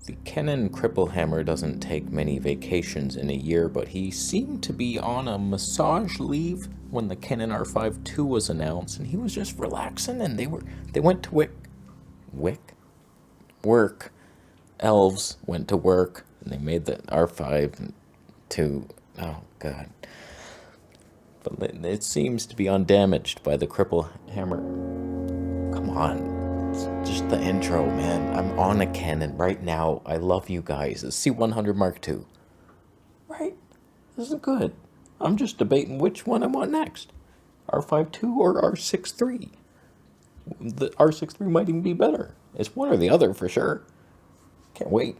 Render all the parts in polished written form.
The Canon cripple hammer doesn't take many vacations in a year, but he seemed to be on a massage leave when the Canon R5 II was announced, and he was just relaxing, and they went to work. Elves went to work, and they made the R5 II. Oh God. But it seems to be undamaged by the cripple hammer. Come on. It's just the intro, man. I'm on a Canon right now. I love you guys. It's C100 Mark II. Right? This is good. I'm just debating which one I want next. R5 II or R6 III. The R6 III might even be better. It's one or the other for sure. Can't wait.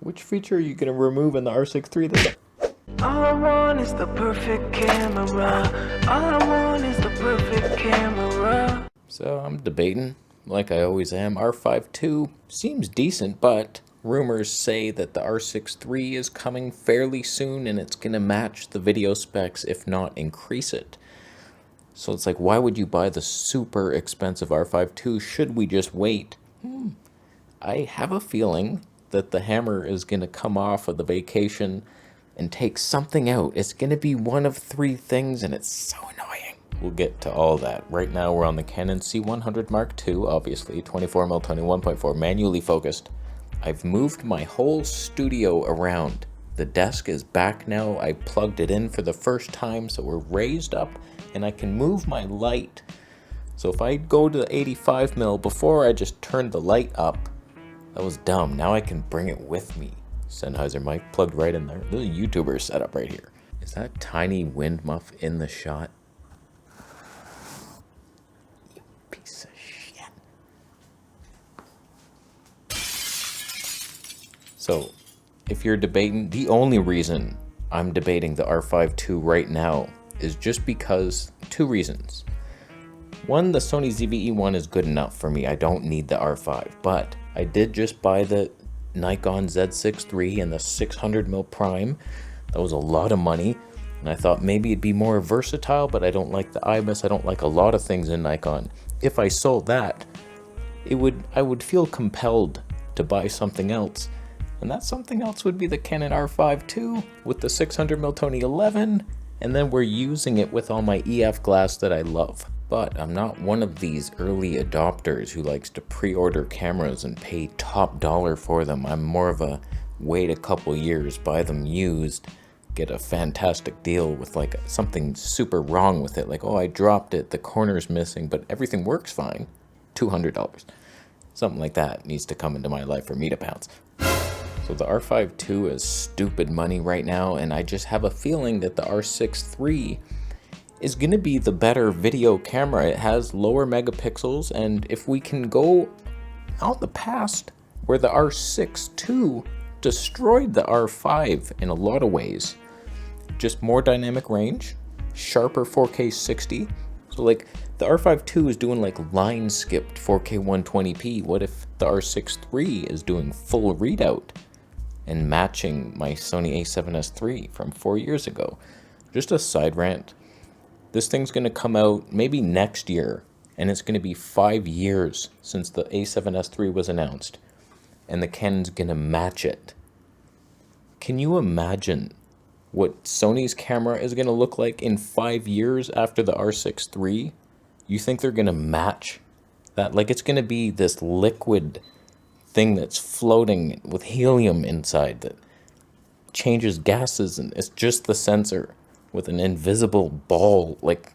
Which feature are you going to remove in the R6 III? All I want is the perfect camera. All I want is the perfect camera. So I'm debating, like I always am. R5 II seems decent, but rumors say that the R6 III is coming fairly soon and it's going to match the video specs, if not increase it. So it's like, why would you buy the super expensive R5 II? Should we just wait? I have a feeling that the hammer is going to come off of the vacation and take something out. It's going to be one of three things, and it's so annoying. We'll get to all that. Right now, we're on the Canon C100 Mark II, obviously, 24mm Tony 1.4, manually focused. I've moved my whole studio around. The desk is back now. I plugged it in for the first time, so we're raised up, and I can move my light. So if I go to 85mm, before I just turned the light up, that was dumb. Now I can bring it with me. Sennheiser mic plugged right in there. Little YouTuber setup right here. Is that tiny wind muff in the shot? You piece of shit. So, if you're debating, the only reason I'm debating the R5 II right now is just because, two reasons. One, the Sony ZV-E1 is good enough for me. I don't need the R5, but I did just buy the Nikon Z6 III and the 600mm prime. That was a lot of money, and I thought maybe it'd be more versatile, but I don't like the IBIS. I don't like a lot of things in Nikon. If I sold that, I would feel compelled to buy something else, and that something else would be the Canon R5 II with the 600mm Tony 11, and then we're using it with all my EF glass that I love. But I'm not one of these early adopters who likes to pre-order cameras and pay top dollar for them. I'm more of a wait a couple years, buy them used, get a fantastic deal with like something super wrong with it. Like, oh, I dropped it, the corner's missing, but everything works fine. $200. Something like that needs to come into my life for me to pounce. So the R5 II is stupid money right now, and I just have a feeling that the R6 III is going to be the better video camera. It has lower megapixels, and if we can go out the past where the R6 II destroyed the R5 in a lot of ways, just more dynamic range, sharper 4K 60. So like the R5 II is doing like line skipped 4K 120p. What if the R6 III is doing full readout and matching my Sony a7S III from 4 years ago? Just a side rant. This thing's going to come out maybe next year, and it's going to be 5 years since the a7S III was announced, and the Canon's going to match it. Can you imagine what Sony's camera is going to look like in 5 years after the R6 III? You think they're going to match that? Like, it's going to be this liquid thing that's floating with helium inside that changes gases, and it's just the sensor with an invisible ball. Like,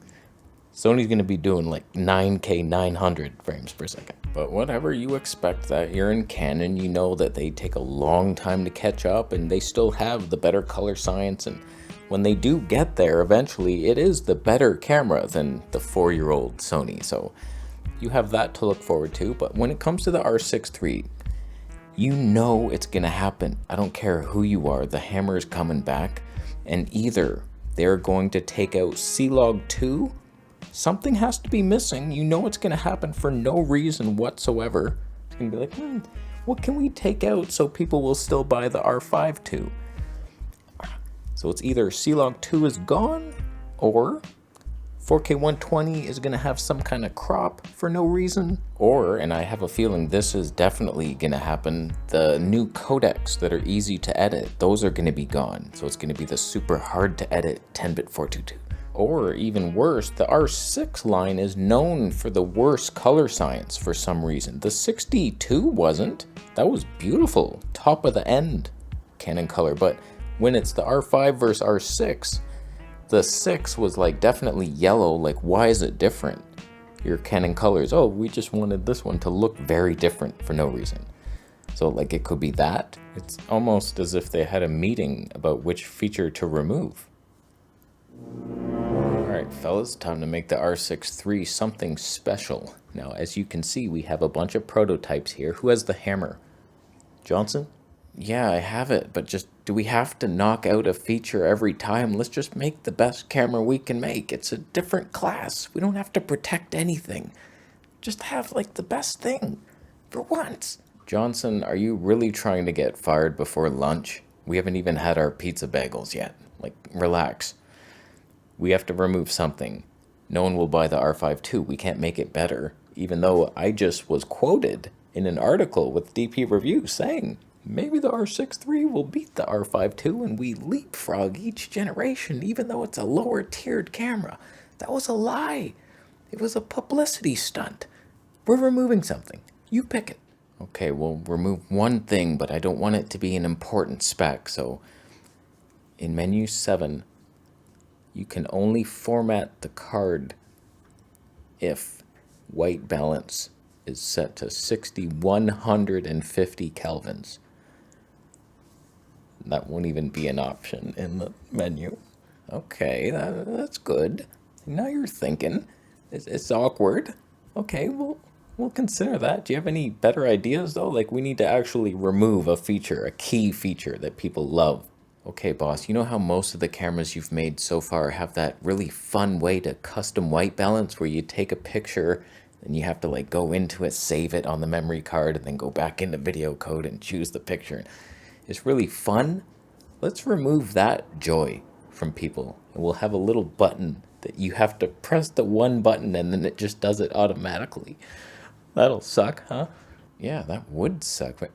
Sony's going to be doing like 9K 900 frames per second. But whatever, you expect that. You're in Canon, you know that they take a long time to catch up, and they still have the better color science, and when they do get there eventually, it is the better camera than the 4-year-old Sony. So you have that to look forward to. But when it comes to the R6 III, you know it's going to happen. I don't care who you are, the hammer is coming back, and either they're going to take out C-Log 2. Something has to be missing. You know it's going to happen for no reason whatsoever. It's going to be like, what can we take out so people will still buy the R5 II? So it's either C-Log 2 is gone, or 4K 120 is going to have some kind of crop for no reason. Or, and I have a feeling this is definitely going to happen, the new codecs that are easy to edit, those are going to be gone. So it's going to be the super hard to edit 10-bit 422. Or even worse, the R6 line is known for the worst color science for some reason. The 62 wasn't. That was beautiful, top of the end Canon color. But when it's the R5 versus R6, the 6 was like definitely yellow. Like, why is it different? Your Canon colors, oh, we just wanted this one to look very different for no reason. So like it could be that. It's almost as if they had a meeting about which feature to remove. Alright fellas, time to make the R6 III something special. Now as you can see, we have a bunch of prototypes here. Who has the hammer? Johnson? Yeah, I have it, but just, do we have to knock out a feature every time? Let's just make the best camera we can make. It's a different class. We don't have to protect anything. Just have like the best thing. For once. Johnson, are you really trying to get fired before lunch? We haven't even had our pizza bagels yet. Like, relax. We have to remove something. No one will buy the R5 II. We can't make it better. Even though I just was quoted in an article with DP Review saying, maybe the R6 III will beat the R5 II and we leapfrog each generation, even though it's a lower tiered camera. That was a lie. It was a publicity stunt. We're removing something. You pick it. Okay, we'll remove one thing, but I don't want it to be an important spec. So in menu 7, you can only format the card if white balance is set to 6150 kelvins. That won't even be an option in the menu. Okay, that's good. Now you're thinking. It's awkward. Okay, we'll consider that. Do you have any better ideas though? Like, we need to actually remove a feature, a key feature that people love. Okay, boss, you know how most of the cameras you've made so far have that really fun way to custom white balance where you take a picture and you have to like go into it, save it on the memory card, and then go back into video code and choose the picture. It's really fun. Let's remove that joy from people, and we'll have a little button that you have to press the one button and then it just does it automatically. That'll suck, huh? Yeah, that would suck. But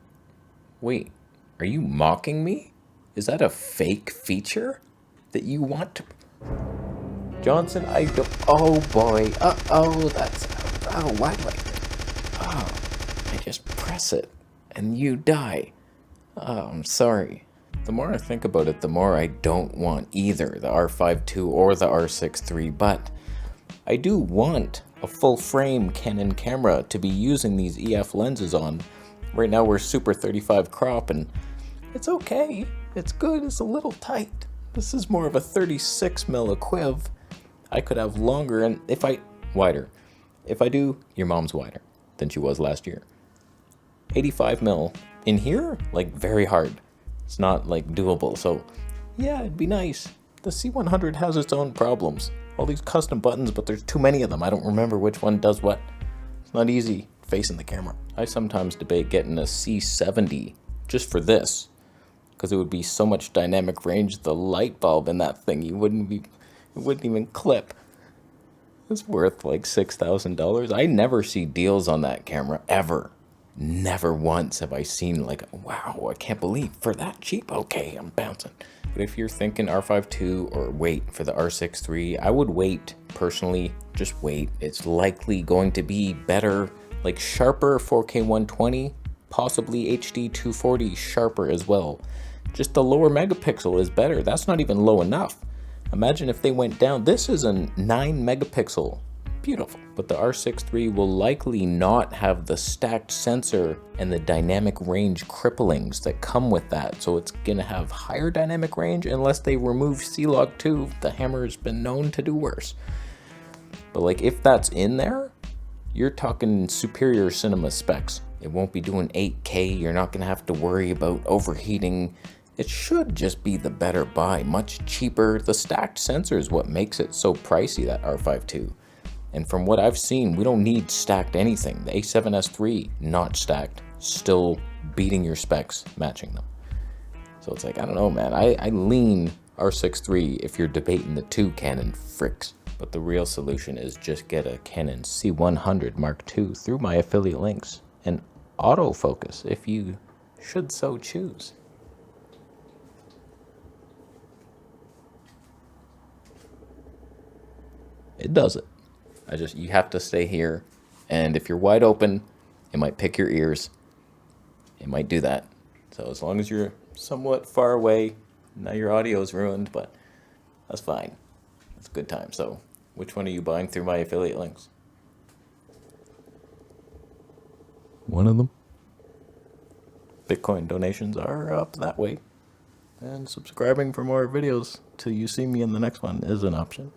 wait, are you mocking me? Is that a fake feature that you want to... Johnson, I don't... Oh boy. That's... Oh, why do I... Oh, I just press it and you die. Oh, I'm sorry. The more I think about it, the more I don't want either the R5 II or the R6 III, but I do want a full frame Canon camera to be using these EF lenses on. Right now we're super 35 crop and it's okay. It's good. It's a little tight. This is more of a 36mm equiv. I could have longer and wider. If I do, your mom's wider than she was last year. 85mm in here, like very hard. It's not like doable. So yeah, it'd be nice. The C100 has its own problems. All these custom buttons, but there's too many of them. I don't remember which one does what. It's not easy facing the camera. I sometimes debate getting a C70 just for this, because it would be so much dynamic range. The light bulb in that thing, it wouldn't even clip. It's worth like $6,000. I never see deals on that camera ever. Never once have I seen like, wow, I can't believe for that cheap. Okay, I'm bouncing. But if you're thinking R5 II or wait for the R6 III, I would wait personally. Just wait. It's likely going to be better, like sharper 4K 120, possibly HD 240 sharper as well. Just the lower megapixel is better. That's not even low enough. Imagine if they went down. This is a 9 megapixel. Beautiful. But the R6 III will likely not have the stacked sensor and the dynamic range cripplings that come with that. So it's going to have higher dynamic range unless they remove C-Log 2. The hammer has been known to do worse. But like if that's in there, you're talking superior cinema specs. It won't be doing 8K. You're not going to have to worry about overheating. It should just be the better buy, much cheaper. The stacked sensor is what makes it so pricey, that R5 II. And from what I've seen, we don't need stacked anything. The A7S III, not stacked, still beating your specs, matching them. So it's like, I don't know, man. I lean R6 III if you're debating the two Canon fricks. But the real solution is just get a Canon C100 Mark II through my affiliate links and autofocus if you should so choose. It does it. You have to stay here, and if you're wide open, it might pick your ears. It might do that. So as long as you're somewhat far away, now your audio is ruined, but that's fine. It's a good time. So which one are you buying through my affiliate links? One of them. Bitcoin donations are up that way. And subscribing for more videos till you see me in the next one is an option.